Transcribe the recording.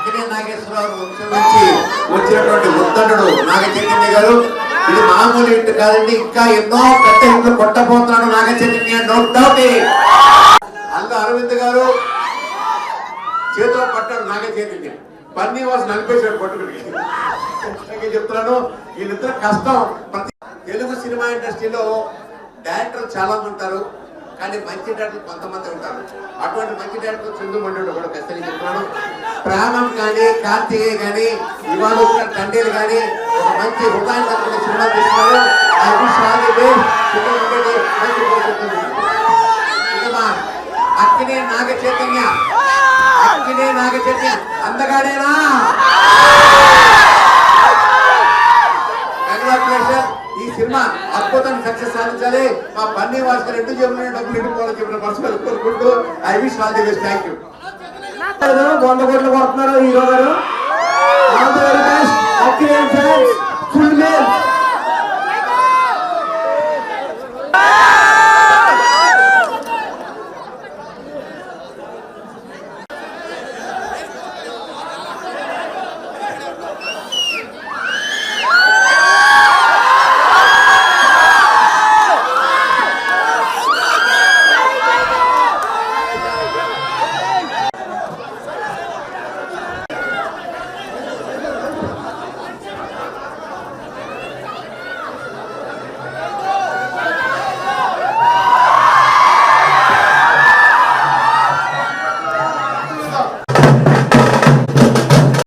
అక్కినే నాగేశ్వరరావు వంశం నుంచి వచ్చినటువంటి ఉత్తరుడు నాగ చైతన్య గారు. ఇది మామూలు ఇంటి కాదండి, ఇంకా ఎన్నో పెద్ద ఇంట్లో కొట్టబోతున్నాడు నాగ చైతన్య, నో డౌట్. అల్లు అరవింద్ గారు చేతిలో పట్టాడు నాగ చైతన్య, పన్నీ వాసు నలిపేశాడు పట్టుకుని. చెప్తున్నాను వీళ్ళిద్దరు కష్టం. తెలుగు సినిమా ఇండస్ట్రీలో డైరెక్టర్లు చాలా మంది ఉంటారు, కానీ మంచి డైరెక్టర్లు కొంతమంది ఉంటారు. అటువంటి మంచి డైరెక్టర్ చందు మండలి కూడా ఖచ్చితంగా చెప్తున్నాను. ప్రేమం కానీ కార్తీకే కానీ ఇవాళ తండ్రిలు కానీ ఒక మంచి హృదయాన్ని కట్టుకునే సినిమా తీస్తున్నారు. అక్కినే నాగ చైతన్య, అక్కినే నాగ చైతన్య అందగాడేనా? కంగ్రాచులేషన్. ఈ సినిమా అద్భుతంగా సక్సెస్ సాధించాలి. మా బన్నీ వాసు రెండు చెప్పిన డబ్బులు ఇంటిపోవాలని చెప్పిన పర్సనల్ కోరుకుంటూ I wish all the best. Thank you. 100 కోట్లు కొడుతున్నారు హీరో గారు. All the very best. Akkineni fans full male.